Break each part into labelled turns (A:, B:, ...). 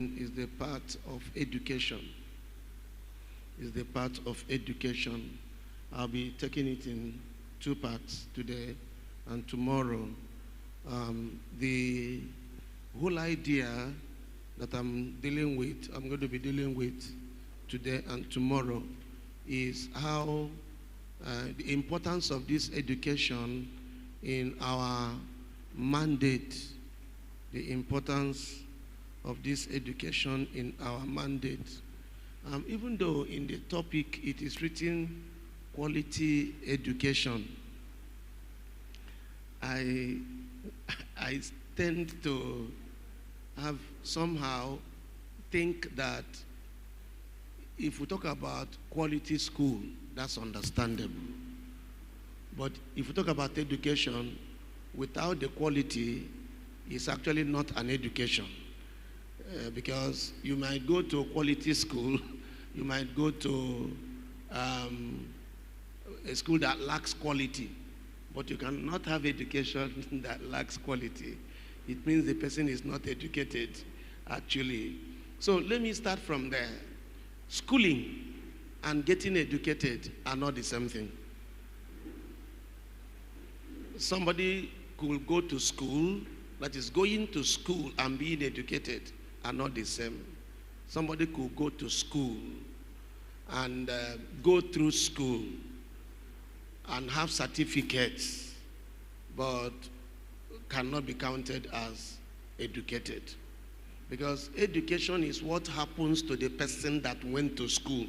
A: is the part of education. Is the part of education. I'll be taking it in two parts today and tomorrow. The whole idea that I'm going to be dealing with today and tomorrow is how the importance of this education in our mandate, the importance of this education in our mandate. Even though in the topic it is written quality education, I tend to have somehow think that if we talk about quality school, that's understandable. But if we talk about education, without the quality, it's actually not an education. Because you might go to a quality school, you might go to a school that lacks quality, but you cannot have education that lacks quality. It means the person is not educated, actually. So let me start from there. Schooling and getting educated are not the same thing. Somebody could go to school, that is going to school and being educated are not the same. Somebody could go to school and go through school and have certificates, but cannot be counted as educated. Because education is what happens to the person that went to school.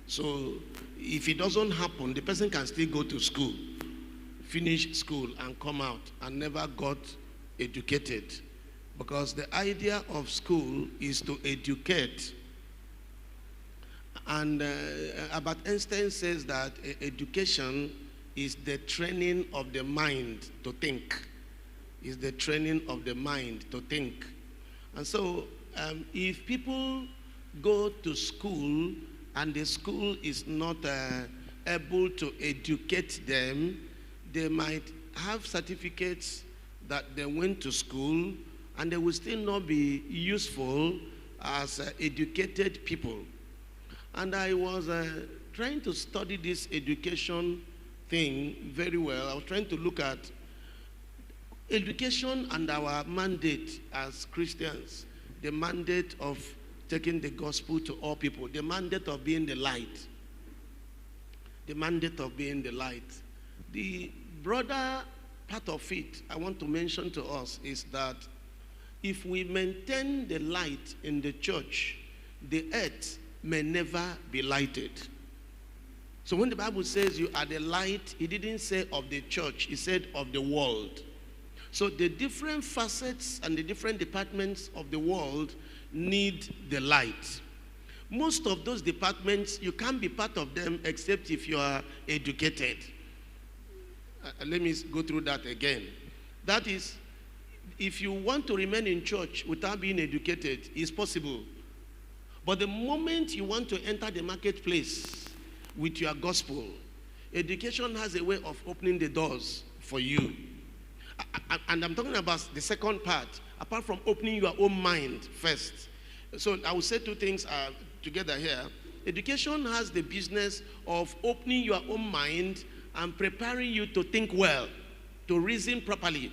A: So if it doesn't happen, the person can still go to school, finish school and come out and never got educated. Because the idea of school is to educate. And Albert Einstein says that education is the training of the mind to think. Is the training of the mind to think. And so if people go to school and the school is not able to educate them, they might have certificates that they went to school and they will still not be useful as educated people. And I was trying to study this education thing very well. I was trying to look at education and our mandate as Christians, the mandate of taking the gospel to all people, the mandate of being the light. The mandate of being the light. The broader part of it I want to mention to us is that if we maintain the light in the church, the earth may never be lighted. So when the Bible says you are the light, it didn't say of the church, it said of the world. So the different facets and the different departments of the world need the light. Most of those departments, you can't be part of them except if you are educated. Let me go through that again. That is, if you want to remain in church without being educated, it's possible. But the moment you want to enter the marketplace with your gospel, education has a way of opening the doors for you. And I'm talking about the second part, apart from opening your own mind first. So I will say two things together here. Education has the business of opening your own mind and preparing you to think well, to reason properly.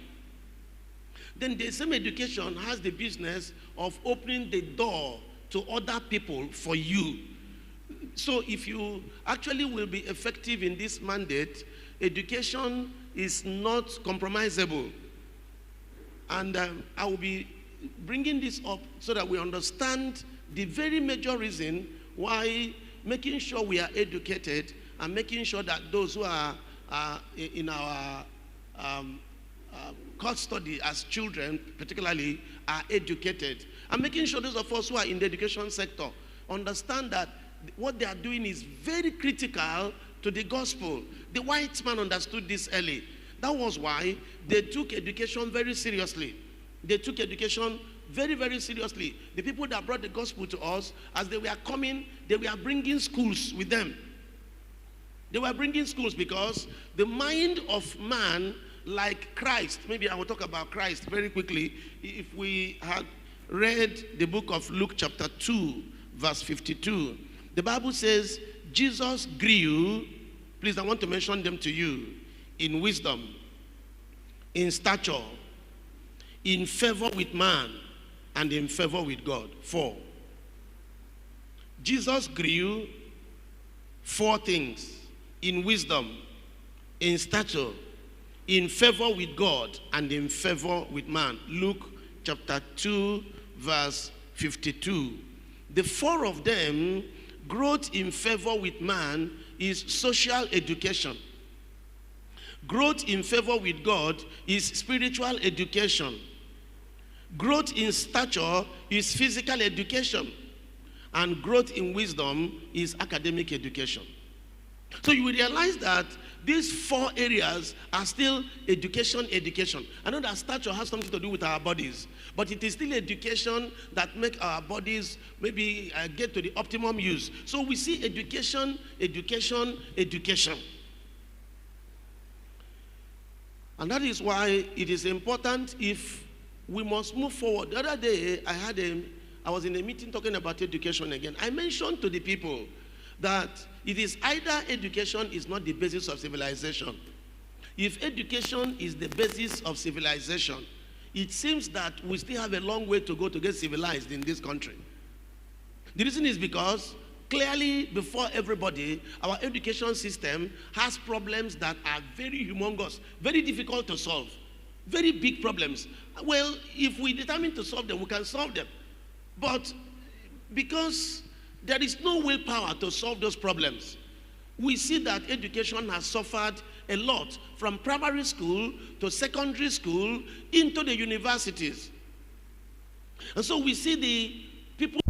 A: Then the same education has the business of opening the door to other people for you. So if you actually will be effective in this mandate, education is not compromisable. And I will be bringing this up so that we understand the very major reason why making sure we are educated and making sure that those who are in our course study as children particularly are educated, and making sure those of us who are in the education sector understand that what they are doing is very critical to the gospel. The white man understood this early. That was why they took education very seriously. They took education very, very seriously. The people that brought the gospel to us, as they were coming, they were bringing schools with them. They were bringing schools because the mind of man, like Christ, maybe I will talk about Christ very quickly. If we had read the book of Luke chapter 2, verse 52, the Bible says, Jesus grew, please I want to mention them to you, in wisdom, in stature, in favor with man, and in favor with God. 4. Jesus grew 4 things: in wisdom, in stature, in favor with God, and in favor with man. Luke chapter 2, verse 52. The 4 of them, growth in favor with man is social education. Growth in favor with God is spiritual education. Growth in stature is physical education. And growth in wisdom is academic education. So you will realize that these 4 areas are still education. I know that stature has something to do with our bodies, but it is still education that make our bodies maybe get to the optimum use. So we see education. And that is why it is important if we must move forward. The other day, I was in a meeting talking about education again. I mentioned to the people that it is either education is not the basis of civilization. If education is the basis of civilization, it seems that we still have a long way to go to get civilized in this country. The reason is because clearly before everybody, our education system has problems that are very humongous, very difficult to solve, very big problems. Well, if we determine to solve them, we can solve them. But because there is no willpower to solve those problems, we see that education has suffered a lot from primary school to secondary school into the universities. And so we see the people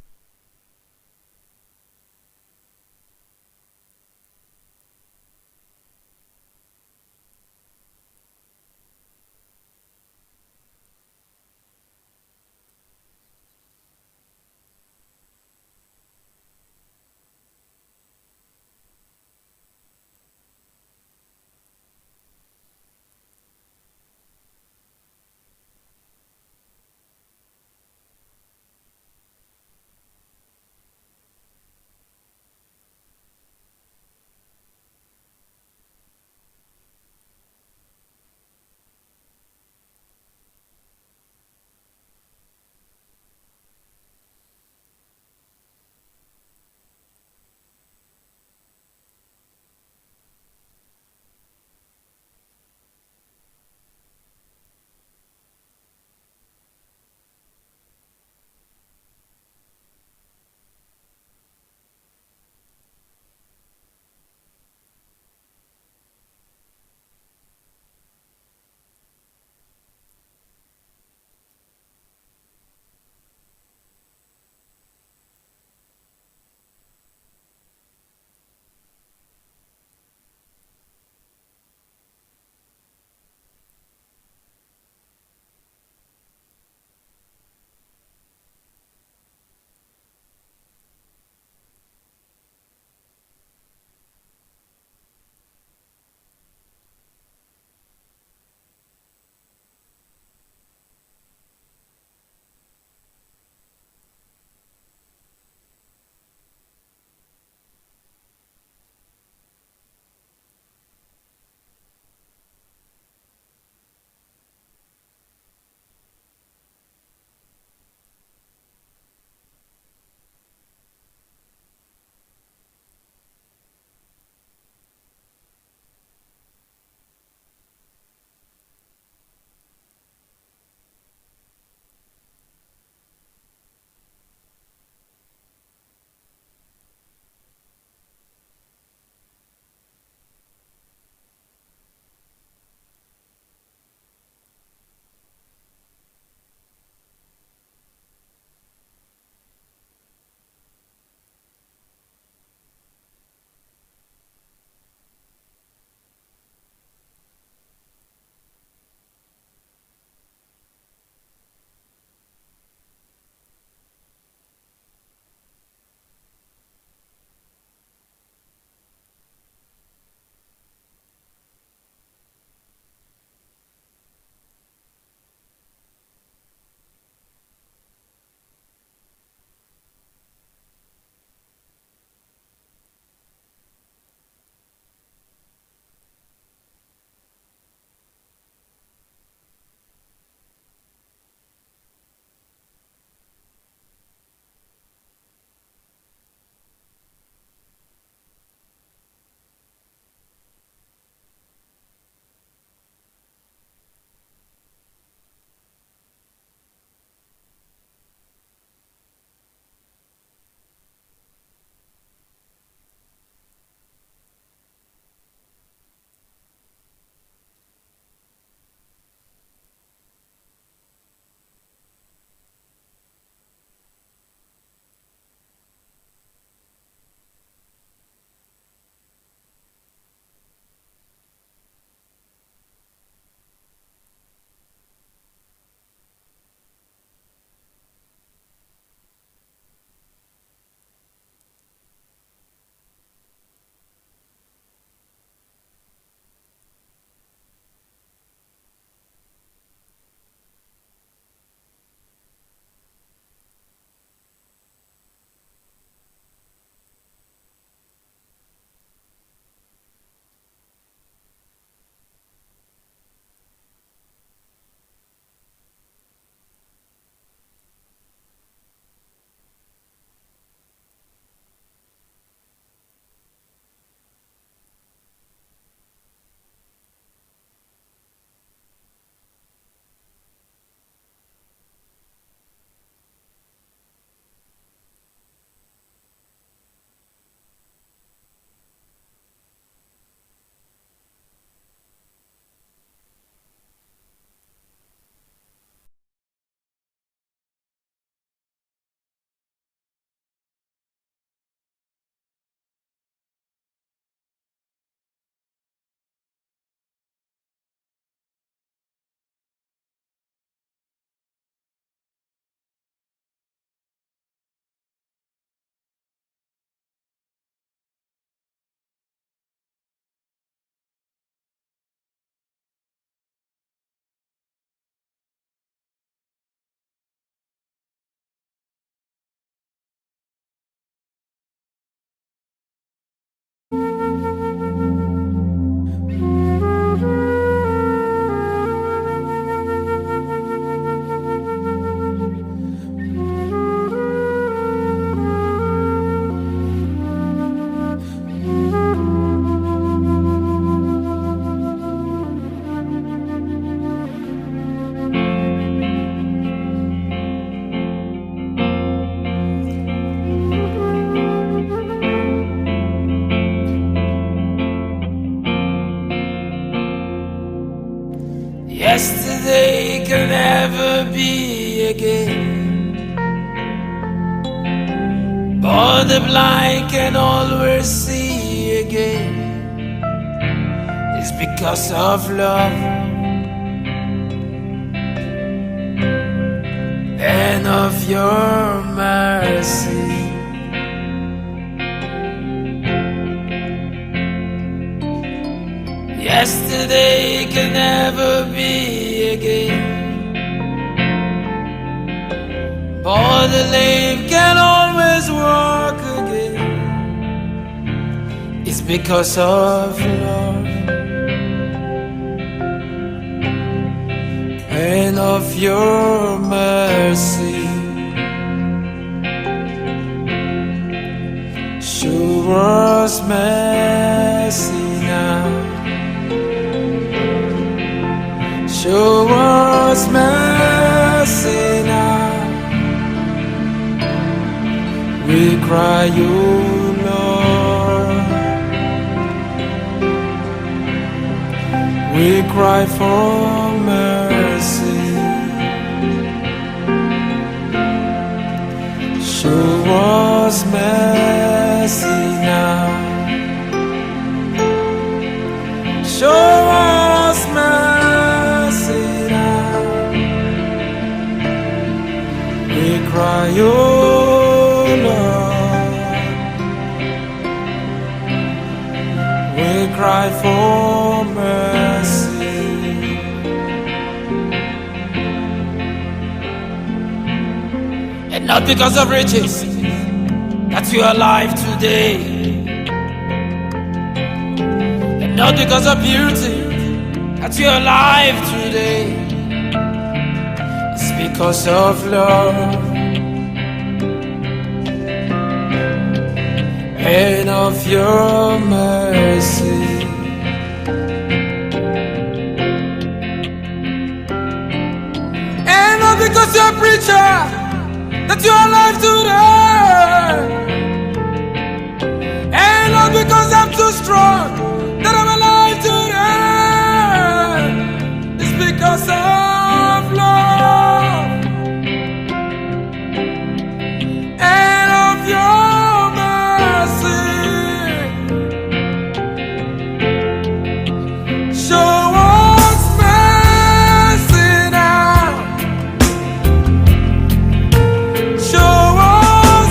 B: be again. But the blind can always see again. It's because of love and of your mercy. Yesterday can never be again. But the lame can always walk again. It's because of love and of your mercy. Show us mercy now. Show us mercy now. We cry, you Lord. We cry for mercy. Show us mercy now. Show us mercy now. We cry, oh Lord. We cry for mercy. And not because of riches that you are alive today, and not because of beauty that you are alive today. It's because of love and of your mercy. And not because you're a preacher that you're alive today, and not because I'm too strong that I'm alive today. It's because of love and of your mercy. Show us mercy now. Show us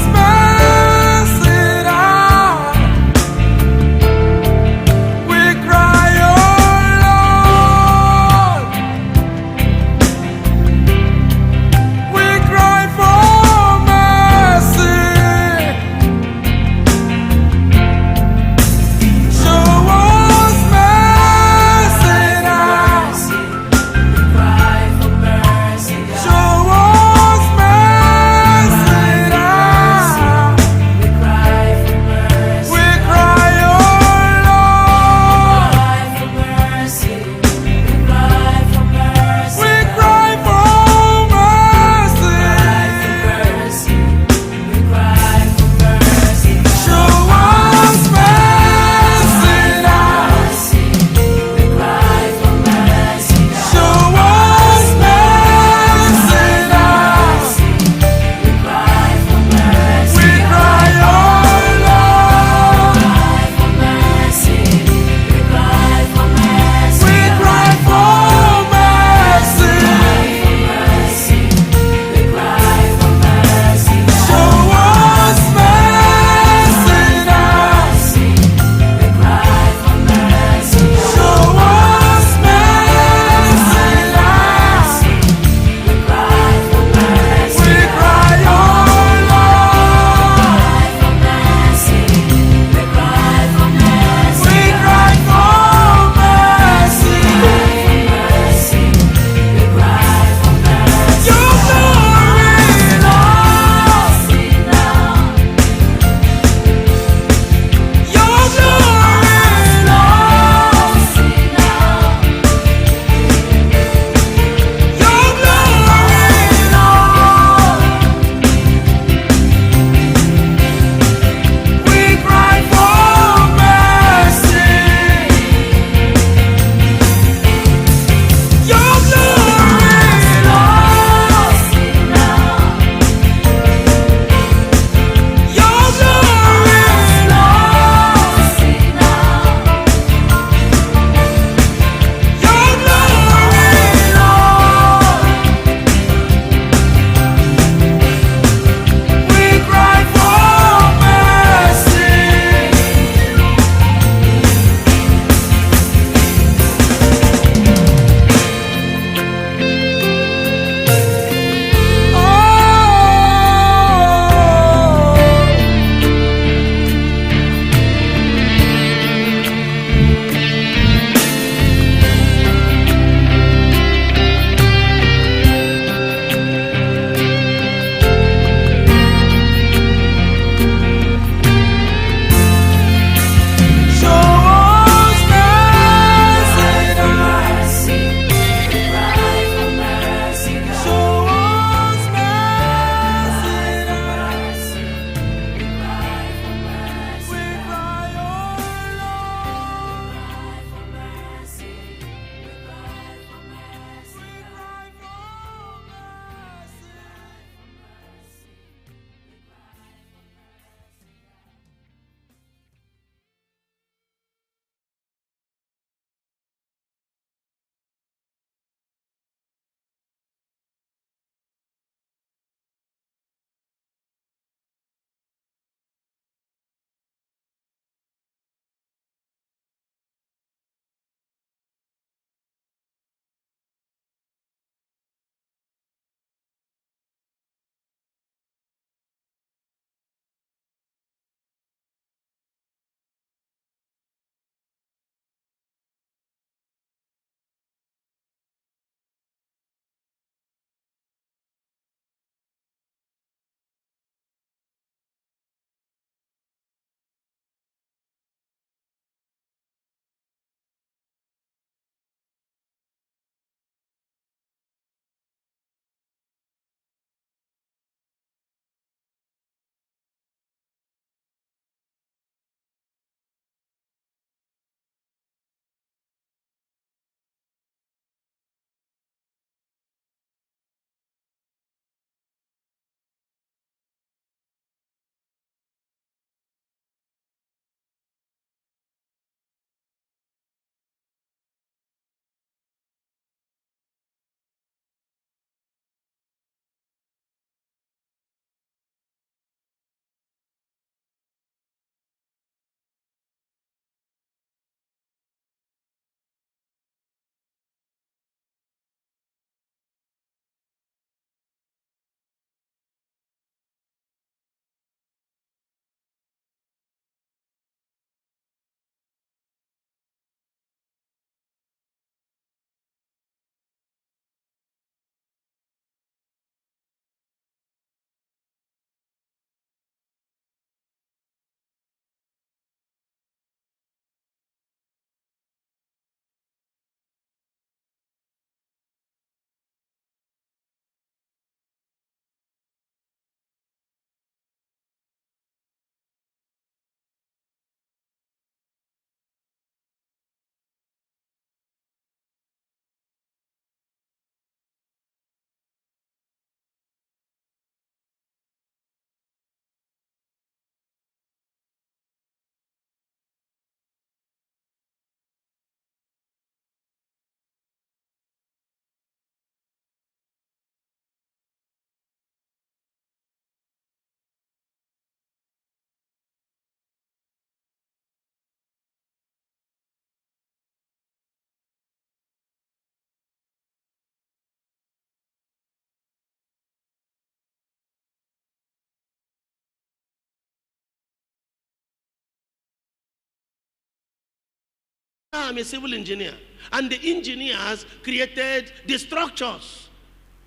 A: I'm a civil engineer. And the engineers created the structures,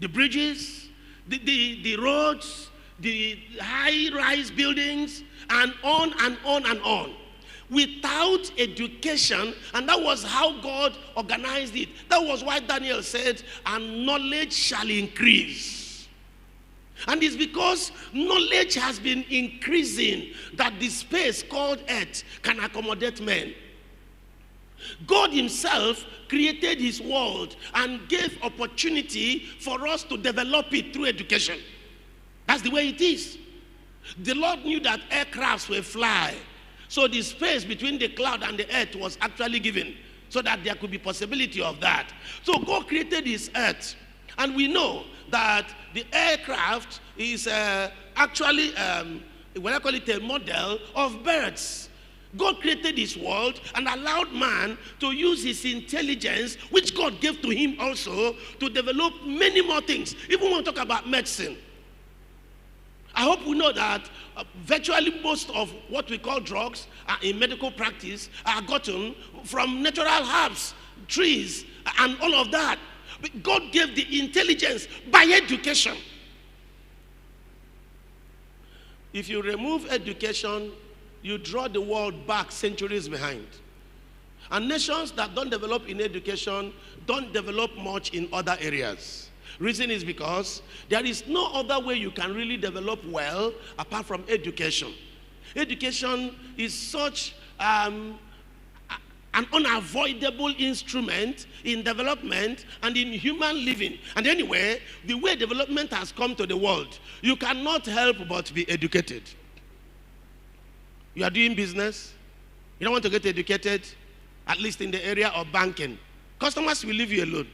A: the bridges, the roads, the high-rise buildings, and on and on and on. Without education, and that was how God organized it. That was why Daniel said, and knowledge shall increase. And it's because knowledge has been increasing that the space called earth can accommodate men. God himself created his world and gave opportunity for us to develop it through education. That's the way it is. The Lord knew that aircrafts will fly. So the space between the cloud and the earth was actually given so that there could be possibility of that. So God created his earth. And we know that the aircraft is actually, what I call it, a model of birds. God created his world and allowed man to use his intelligence, which God gave to him also, to develop many more things. Even when we talk about medicine, I hope we know that virtually most of what we call drugs in medical practice are gotten from natural herbs, trees, and all of that. But God gave the intelligence by education. If you remove education, you draw the world back centuries behind. And nations that don't develop in education don't develop much in other areas. Reason is because there is no other way you can really develop well apart from education. Education is such an unavoidable instrument in development and in human living. And anyway, the way development has come to the world, you cannot help but be educated. You are doing business, you don't want to get educated, at least in the area of banking. Customers will leave you alone.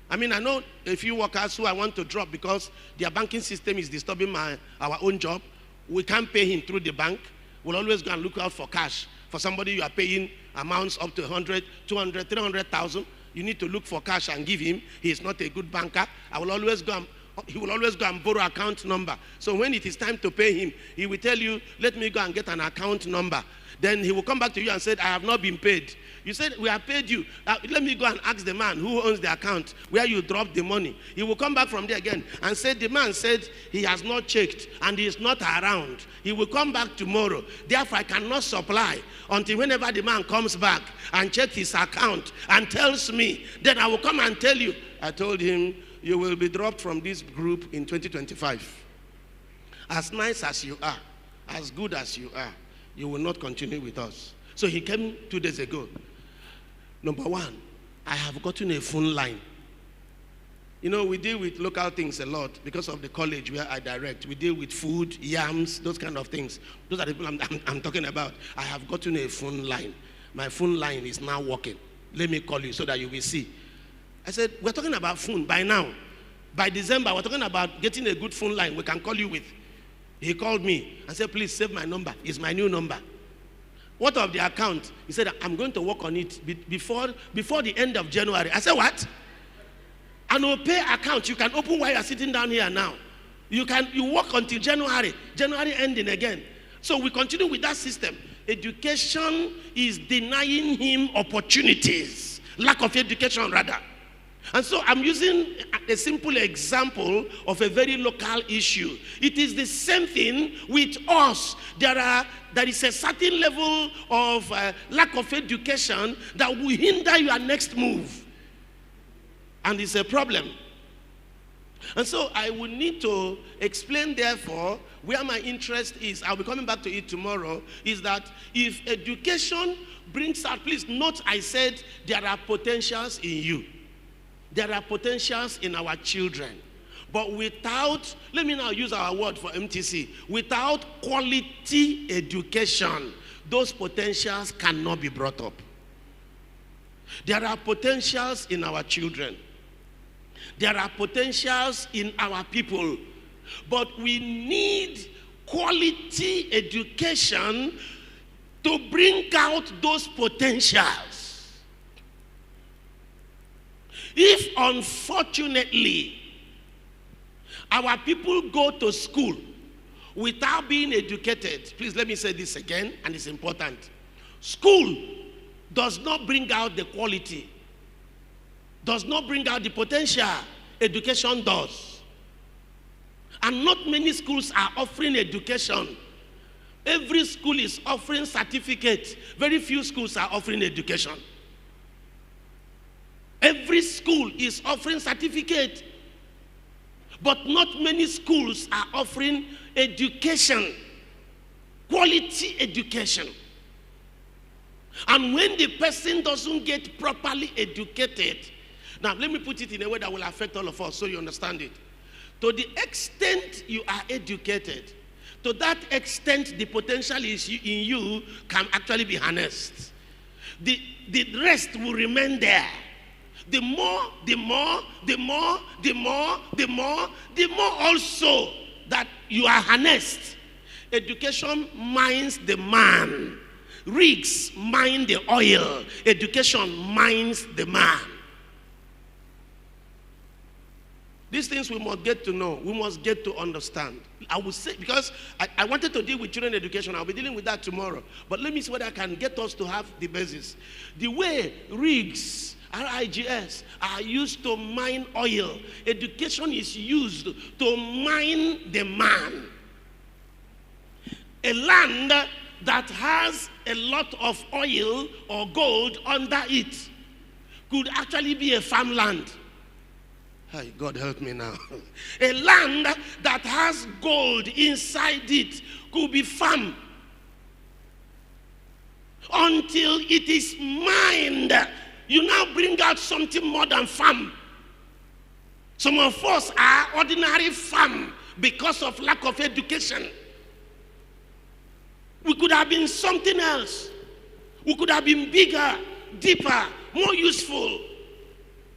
A: I mean, I know a few workers who I want to drop because their banking system is disturbing our own job. We can't pay him through the bank. We'll always go and look out for cash. For somebody you are paying amounts up to 100, 200, 300,000, you need to look for cash and give him. He is not a good banker. He will always go and borrow account number. So when it is time to pay him, he will tell you, let me go and get an account number. Then he will come back to you and say, I have not been paid. You said, we have paid you. Let me go and ask the man who owns the account where you dropped the money. He will come back from there again and say, the man said he has not checked and he is not around. He will come back tomorrow. Therefore, I cannot supply until whenever the man comes back and checks his account and tells me, then I will come and tell you. I told him, you will be dropped from this group in 2025. As nice as you are, as good as you are, you will not continue with us. So he came 2 days ago. Number one, I have gotten a phone line. You know, we deal with local things a lot because of the college where I direct. We deal with food, yams, those kind of things. Those are the people I'm talking about. I have gotten a phone line. My phone line is now working. Let me call you so that you will see. I said, we're talking about phone by now. By December, we're talking about getting a good phone line we can call you with. He called me and said, please save my number. It's my new number. What of the account? He said, I'm going to work on it before the end of January. I said, what? An pay account you can open while you're sitting down here now. You work until January ending again. So we continue with that system. Education is denying him opportunities. Lack of education, rather. And so I'm using a simple example of a very local issue. It is the same thing with us. There is a certain level of lack of education that will hinder your next move. And it's a problem. And so I will need to explain, therefore, where my interest is. I'll be coming back to it tomorrow. Is that if education brings out, please note I said there are potentials in you. There are potentials in our children. But without, let me now use our word for MTC, without quality education, those potentials cannot be brought up. There are potentials in our children. There are potentials in our people. But we need quality education to bring out those potentials. If unfortunately our people go to school without being educated, please let me say this again, and it's important. School does not bring out the quality, does not bring out the potential. Education does. And not many schools are offering education. Every school is offering certificates. Very few schools are offering education. Every school is offering certificate, but not many schools are offering education, quality education. And when the person doesn't get properly educated, now let me put it in a way that will affect all of us so you understand it. To the extent you are educated, to that extent the potential is in you can actually be harnessed. The rest will remain there. The more also that you are harnessed. Education mines the man. Rigs mine the oil. Education mines the man. These things we must get to know. We must get to understand. I will say, because I wanted to deal with children education. I'll be dealing with that tomorrow. But let me see whether I can get us to have the basis. The way rigs, RIGS, are used to mine oil, education is used to mine the man. A land that has a lot of oil or gold under it could actually be a farmland. Hey, God help me now. A land that has gold inside it could be farm. Until it is mined, you now bring out something more than farm. Some of us are ordinary farm because of lack of education. We could have been something else. We could have been bigger, deeper, more useful.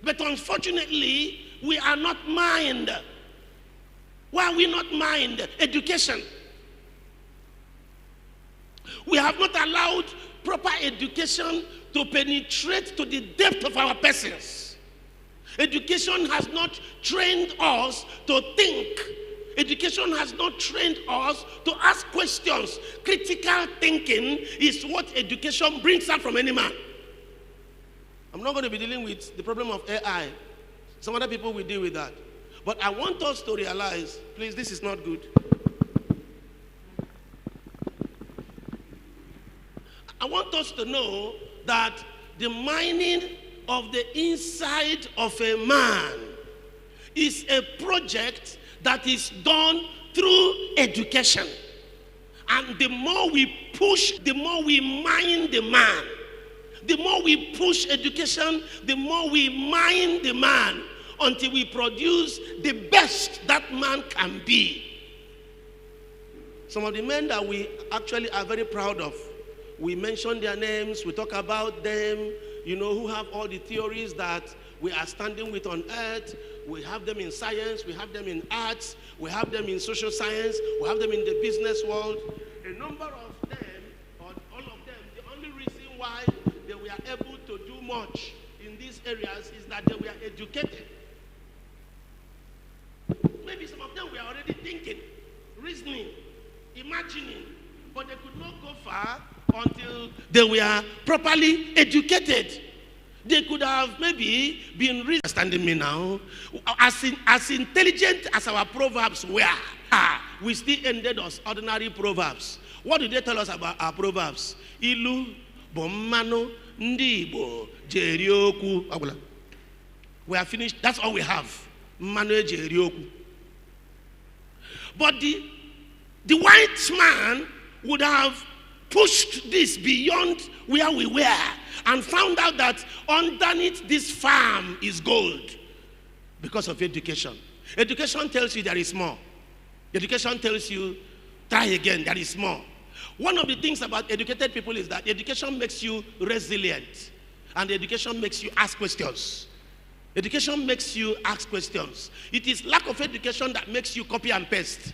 A: But unfortunately, we are not mined. Why are we not mined? Education. We have not allowed proper education to penetrate to the depth of our persons. Education has not trained us to think. Education has not trained us to ask questions. Critical thinking is what education brings out from any man. I'm not going to be dealing with the problem of AI. Some other people will deal with that. But I want us to realize, please, this is not good. I want us to know that the mining of the inside of a man is a project that is done through education. And the more we push, the more we mine the man. The more we push education, the more we mine the man until we produce the best that man can be. Some of the men that we actually are very proud of, we mention their names, we talk about them, you know, who have all the theories that we are standing with on earth. We have them in science, we have them in arts, we have them in social science, we have them in the business world. A number of them, or all of them, the only reason why they were able to do much in these areas is that they were educated. Maybe some of them were already thinking, reasoning, imagining, but they could not go far until they were properly educated. They could have maybe been understanding me now. As intelligent as our proverbs were, we still ended as ordinary proverbs. What did they tell us about our proverbs? Ilu, bommano, ndibo, jerioku. We are finished. That's all we have. Mano jerioku. But the white man would have pushed this beyond where we were and found out that underneath this farm is gold because of education. Education tells you there is more. Education tells you, try again, there is more. One of the things about educated people is that education makes you resilient and education makes you ask questions. Education makes you ask questions. It is lack of education that makes you copy and paste.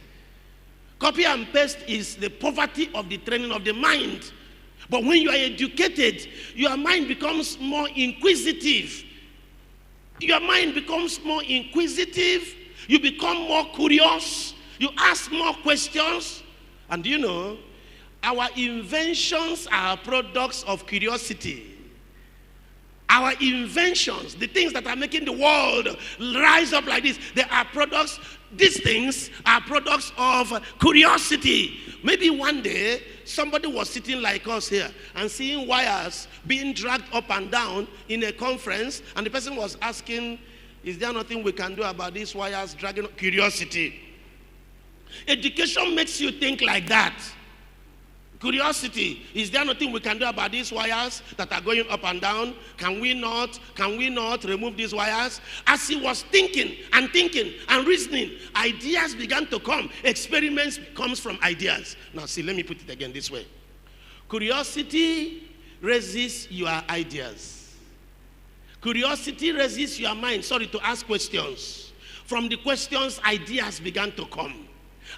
A: Copy and paste is the poverty of the training of the mind. But when you are educated, your mind becomes more inquisitive. Your mind becomes more inquisitive. You become more curious. You ask more questions. And you know, our inventions are products of curiosity. Our inventions, the things that are making the world rise up like this, they are products, these things are products of curiosity. Maybe one day, somebody was sitting like us here and seeing wires being dragged up and down in a conference, and the person was asking, is there nothing we can do about these wires dragging up? Curiosity. Education makes you think like that. Curiosity. Is there nothing we can do about these wires that are going up and down? Can we not remove these wires? As he was thinking and reasoning, ideas began to come. Experiments comes from ideas. Now see, let me put it again this way. Curiosity raises your ideas. Curiosity raises your mind, to ask questions. From the questions, ideas began to come.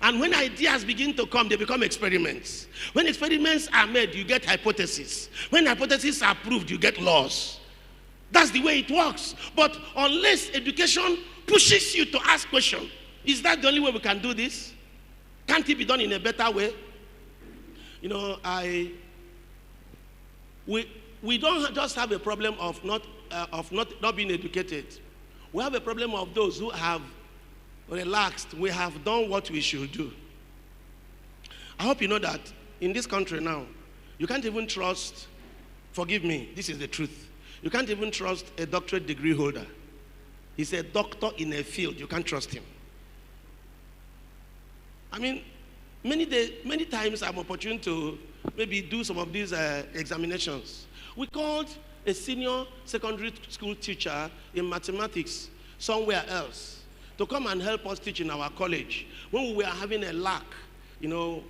A: And when ideas begin to come, they become experiments. When experiments are made, you get hypotheses. When hypotheses are proved, you get laws. That's the way it works. But unless education pushes you to ask questions, is that the only way we can do this? Can't it be done in a better way? You know, we don't just have a problem of not being educated. We have a problem of those who have relaxed. We have done what we should do. I hope you know that in this country now, you can't even trust, forgive me, this is the truth. You can't even trust a doctorate degree holder. He's a doctor in a field. You can't trust him. I mean, many times I'm opportune to maybe do some of these examinations. We called a senior secondary school teacher in mathematics somewhere else to come and help us teach in our college. When we were having a lack, you know,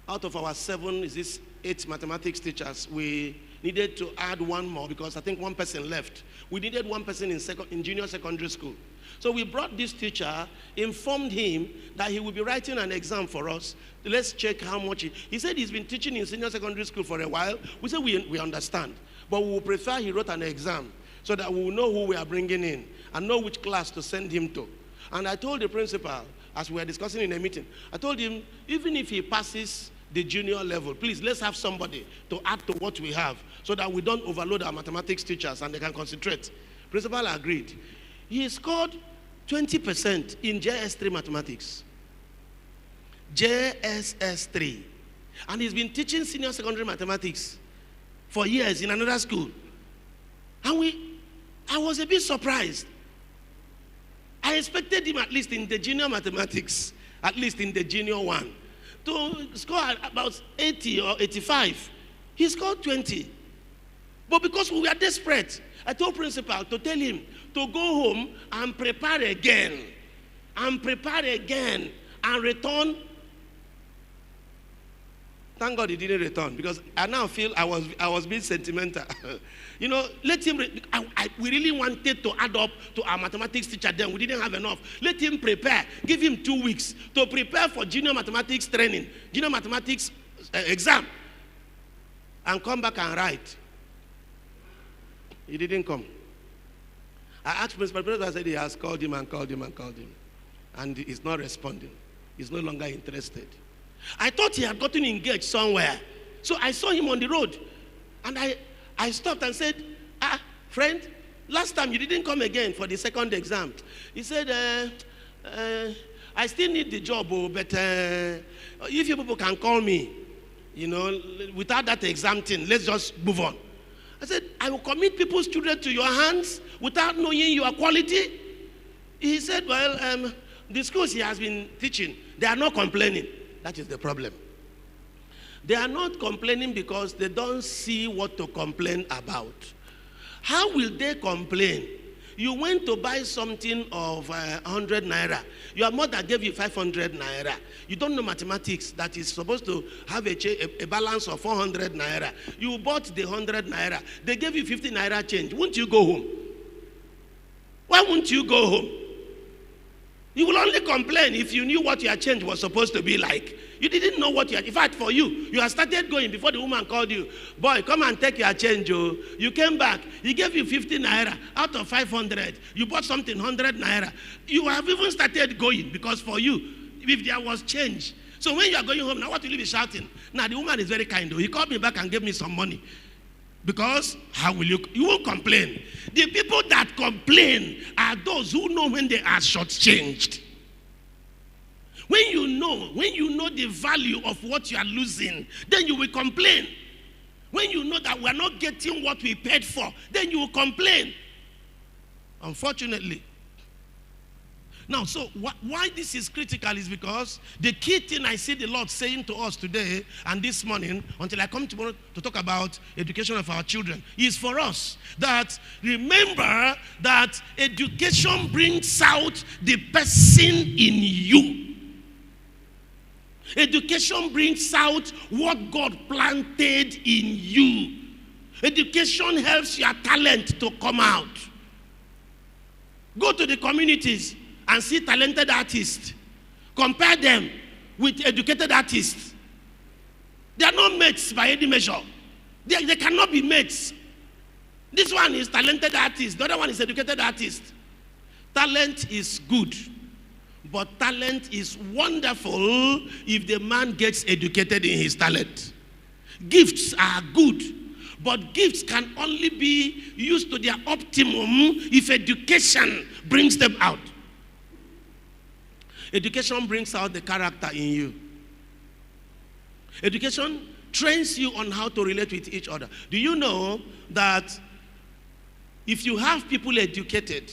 A: out of our 8 mathematics teachers, we needed to add one more because I think one person left. We needed one person in junior secondary school. So we brought this teacher, informed him that he will be writing an exam for us. Let's check how much he said he's been teaching in senior secondary school for a while. We said we understand, but we would prefer he wrote an exam so that we will know who we are bringing in and know which class to send him to. And I told the principal, as we were discussing in a meeting, I told him, even if he passes the junior level, please, let's have somebody to add to what we have so that we don't overload our mathematics teachers and they can concentrate. Principal agreed. He scored 20% in JS3 mathematics. JSS3. And he's been teaching senior secondary mathematics for years in another school. And I was a bit surprised. I expected him, at least in the junior mathematics, at least in the junior one, to score about 80 or 85. He scored 20. But because we were desperate, I told principal to tell him to go home and prepare again. And return. Thank God he didn't return, because I now feel I was being sentimental. You know, let him, we really wanted to add up to our mathematics teacher then. We didn't have enough. Let him prepare. Give him 2 weeks to prepare for junior mathematics training, junior mathematics exam, and come back and write. He didn't come. I asked principal, I said he has called him, and he's not responding. He's no longer interested. I thought he had gotten engaged somewhere. So I saw him on the road. And I stopped and said, friend, last time you didn't come again for the second exam. He said, I still need the job, but if you people can call me, you know, without that exam thing, let's just move on. I said, I will commit people's children to your hands without knowing your quality. He said, well, the schools he has been teaching, they are not complaining. That is the problem. They are not complaining because they don't see what to complain about. How will they complain? You went to buy something of 100 naira. Your mother gave you 500 naira. You don't know mathematics that is supposed to have a balance of 400 naira. You bought the 100 naira. They gave you 50 naira change. Won't you go home? Why won't you go home? You will only complain if you knew what your change was supposed to be like. You didn't know what in fact, for you have started going before the woman called you. Boy, come and take your change, oh. You came back. He gave you 50 naira out of 500. You bought something 100 naira. You have even started going because for you, if there was change. So when you are going home, now what will you be shouting? Now the woman is very kind, though. He called me back and gave me some money. Because how will you won't complain. The people that complain are those who know when they are shortchanged. When you know the value of what you are losing, then you will complain. When you know that we are not getting what we paid for, then you will complain. Unfortunately. Now, so why this is critical is because the key thing I see the Lord saying to us today and this morning, until I come tomorrow to talk about education of our children, is for us that remember that education brings out the person in you. Education brings out what God planted in you. Education helps your talent to come out. Go to the communities and see talented artists. Compare them with educated artists. They are not mates by any measure. They cannot be mates. This one is talented artist. The other one is educated artist. Talent is good. But talent is wonderful if the man gets educated in his talent. Gifts are good. But gifts can only be used to their optimum if education brings them out. Education brings out the character in you. Education trains you on how to relate with each other. Do you know that if you have people educated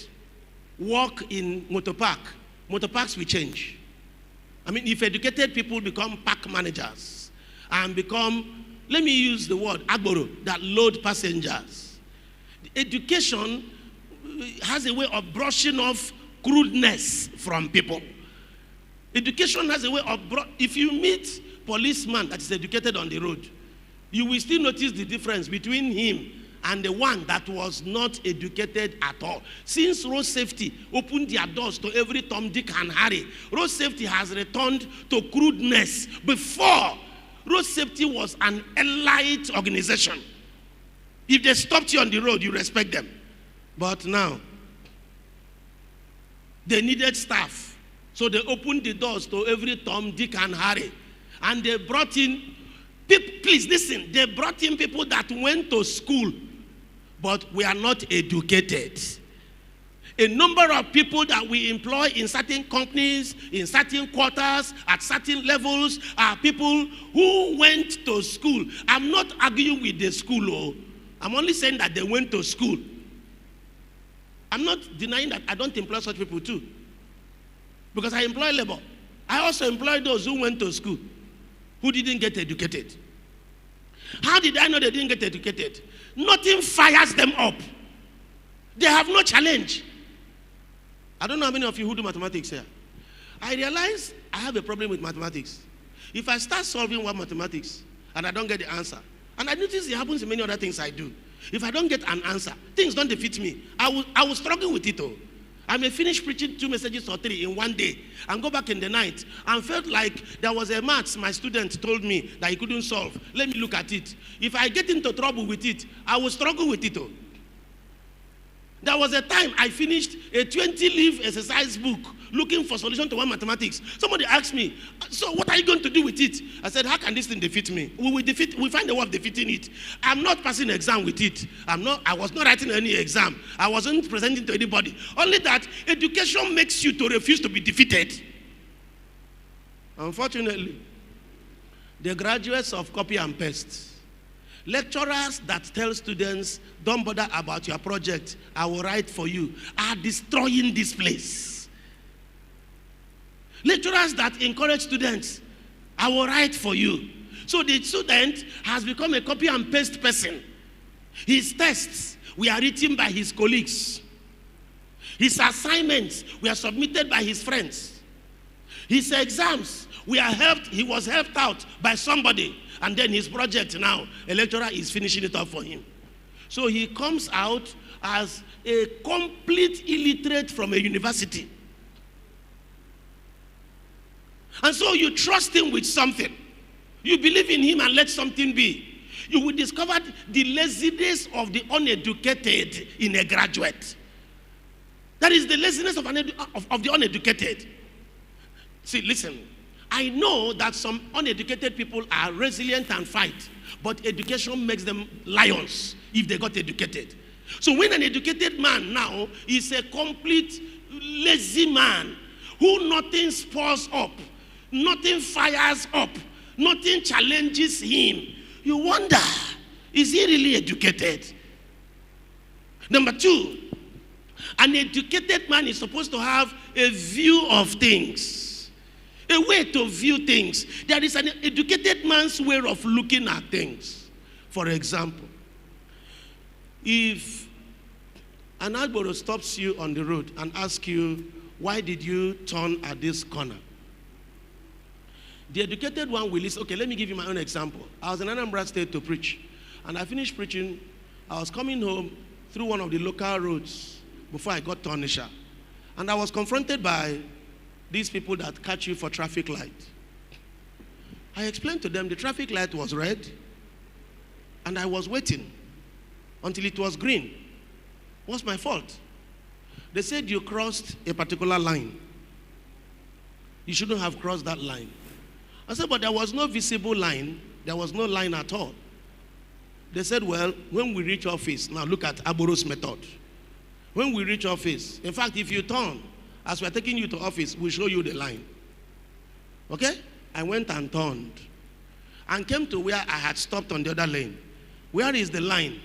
A: work in motorparks will change? I mean, if educated people become park managers and become, let me use the word agboro, that load passengers. Education has a way of brushing off crudeness from people. Education has a way of, if you meet policeman that is educated on the road, you will still notice the difference between him and the one that was not educated at all. Since road safety opened their doors to every Tom, Dick, and Harry, road safety has returned to crudeness. Before, road safety was an elite organization. If they stopped you on the road, you respect them. But now, they needed staff. So they opened the doors to every Tom, Dick, and Harry. And they brought in people, please listen, they brought in people that went to school, but we are not educated. A number of people that we employ in certain companies, in certain quarters, at certain levels, are people who went to school. I'm not arguing with the school. I'm only saying that they went to school. I'm not denying that I don't employ such people too. Because I employ labor. I also employ those who went to school, who didn't get educated. How did I know they didn't get educated? Nothing fires them up. They have no challenge. I don't know how many of you who do mathematics here. I realize I have a problem with mathematics. If I start solving one mathematics and I don't get the answer, and I notice it happens in many other things I do. If I don't get an answer, things don't defeat me. I will struggle with it all. I may finish preaching 2 messages or 3 in one day and go back in the night and felt like there was a maths my student told me that he couldn't solve. Let me look at it. If I get into trouble with it, I will struggle with it all. There was a time I finished a 20-leaf exercise book looking for solution to one mathematics. Somebody asked me, so what are you going to do with it? I said, how can this thing defeat me? We find a way of defeating it. I'm not passing an exam with it. I was not writing any exam. I wasn't presenting to anybody. Only that education makes you to refuse to be defeated. Unfortunately, the graduates of copy and paste, lecturers that tell students, don't bother about your project, I will write for you, are destroying this place. Lecturers that encourage students, I will write for you. So the student has become a copy and paste person. His tests were written by his colleagues. His assignments were submitted by his friends. His exams he was helped out by somebody. And then his project now, a lecturer is finishing it up for him. So he comes out as a complete illiterate from a university. And so you trust him with something. You believe in him and let something be. You will discover the laziness of the uneducated in a graduate. That is the laziness of the uneducated. See, listen. I know that some uneducated people are resilient and fight, but education makes them lions if they got educated. So when an educated man now is a complete lazy man who nothing spurs up, nothing fires up, nothing challenges him, you wonder, is he really educated? Number two, an educated man is supposed to have a view of things, a way to view things. There is an educated man's way of looking at things. For example, if an Agboro stops you on the road and asks you, why did you turn at this corner? The educated one will listen. Okay, let me give you my own example. I was in Anambra State to preach, and I finished preaching. I was coming home through one of the local roads before I got to Onisha, and I was confronted by these people that catch you for traffic light. I explained to them the traffic light was red, and I was waiting until it was green. What's my fault? They said you crossed a particular line. You shouldn't have crossed that line. I said, but there was no visible line. There was no line at all. They said, well, when we reach office, now look at Agboro's method. When we reach office, in fact, if you turn, as we're taking you to office, we'll show you the line. Okay? I went and turned and came to where I had stopped on the other lane. Where is the line?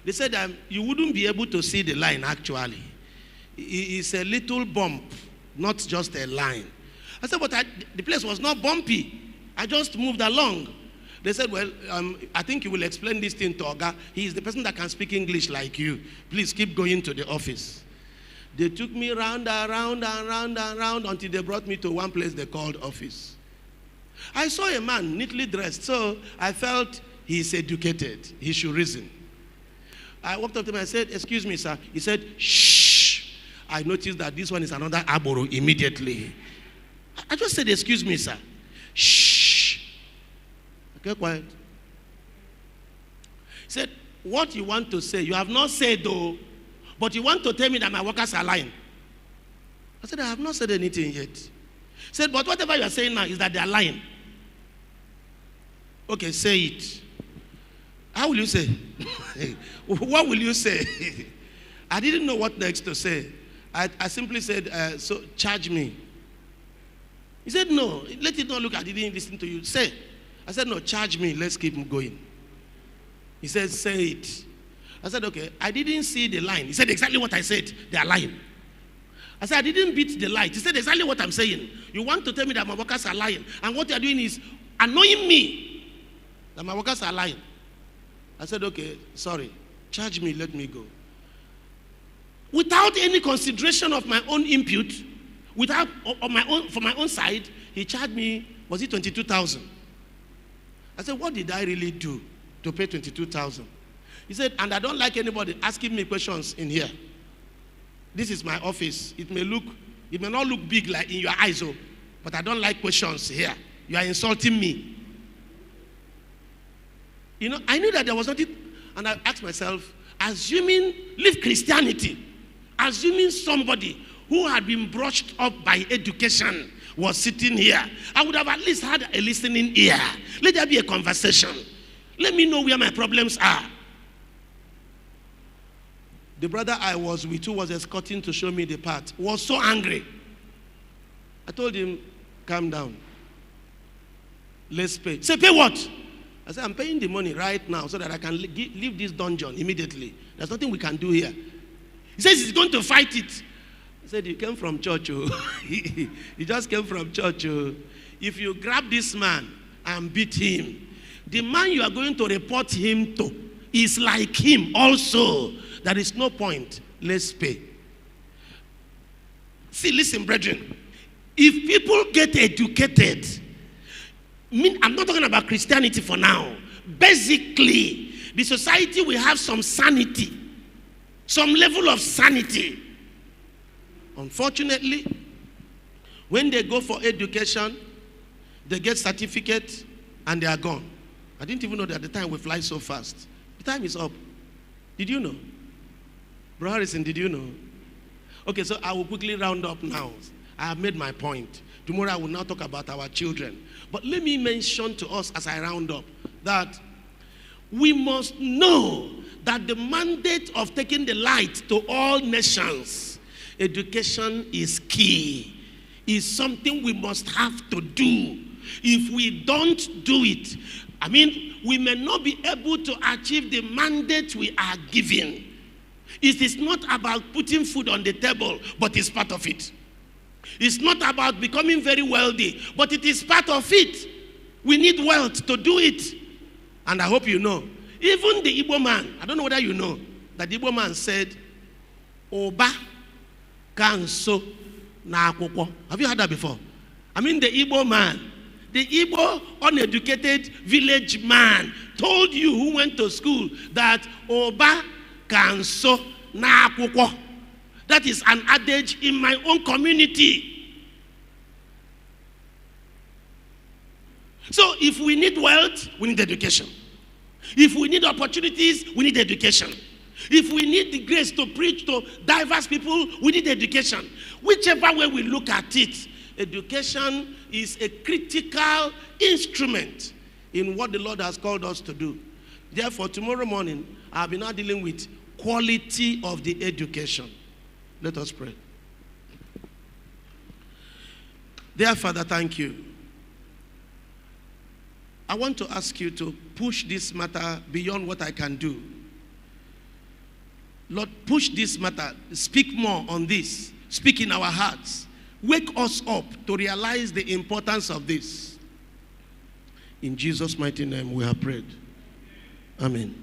A: They said you wouldn't be able to see the line actually. It's a little bump, not just a line. I said, but the place was not bumpy. I just moved along. They said, well, I think you will explain this thing to Oga. He is the person that can speak English like you. Please keep going to the office. They took me round and round and round and round until they brought me to one place they called office. I saw a man neatly dressed, so I felt he's educated. He should reason. I walked up to him and I said, excuse me, sir. He said, shh. I noticed that this one is another Agboro immediately. I just said, excuse me, sir. Shh. Okay, quiet. He said, what you want to say, you have not said though, but you want to tell me that my workers are lying. I said, I have not said anything yet. He said, but whatever you are saying now is that they are lying. Okay, say it. How will you say? What will you say? I didn't know what next to say. I simply said, so charge me. He said, no, let it not look, I didn't listen to you. Say. I said, no, charge me, let's keep going. He said, say it. I said, okay, I didn't see the line. He said exactly what I said, they are lying. I said, I didn't beat the light. He said exactly what I'm saying. You want to tell me that my workers are lying, and what you are doing is annoying me that my workers are lying. I said, okay, sorry, charge me, let me go. Without any consideration of my own input, from my own side, he charged me, was it 22,000? I said, what did I really do to pay 22,000? He said, and I don't like anybody asking me questions in here. This is my office. It may not look big like in your eyes, but I don't like questions here. You are insulting me. You know, I knew that there was nothing, and I asked myself, leave Christianity, assuming somebody who had been brushed up by education was sitting here, I would have at least had a listening ear. Let there be a conversation. Let me know where my problems are. The brother I was with, who was escorting to show me the path, was so angry. I told him, calm down. Let's pay. He said, pay what? I said, I'm paying the money right now so that I can leave this dungeon immediately. There's nothing we can do here. He says he's going to fight it. I said, you came from church. Oh. He just came from church. Oh. If you grab this man and beat him, the man you are going to report him to is like him also. There is no point. Let's pay. See, listen, brethren. If people get educated, I'm not talking about Christianity for now. Basically, the society will have some sanity, some level of sanity. Unfortunately, when they go for education, they get certificate and they are gone. I didn't even know that at the time we fly so fast. The time is up. Did you know? Bro Harrison, did you know? Okay, so I will quickly round up now. I have made my point. Tomorrow I will now talk about our children. But let me mention to us as I round up that we must know that the mandate of taking the light to all nations, education is key, is something we must have to do. If we don't do it, we may not be able to achieve the mandate we are given. It is not about putting food on the table, but it's part of it. It's not about becoming very wealthy, but it is part of it. We need wealth to do it. And I hope you know, even the Igbo man, I don't know whether you know, that the Igbo man said, Oba kanso na akwụkwọ. Have you heard that before? The Igbo man, the Igbo uneducated village man told you who went to school that Oba kanso na akwụkwọ. That is an adage in my own community. So if we need wealth, we need education. If we need opportunities, we need education. If we need the grace to preach to diverse people, we need education. Whichever way we look at it, education is a critical instrument in what the Lord has called us to do. Therefore, tomorrow morning, I'll be now dealing with quality of the education. Let us pray. Dear Father, thank you. I want to ask you to push this matter beyond what I can do. Lord, push this matter. Speak more on this. Speak in our hearts. Wake us up to realize the importance of this. In Jesus' mighty name we have prayed. Amen.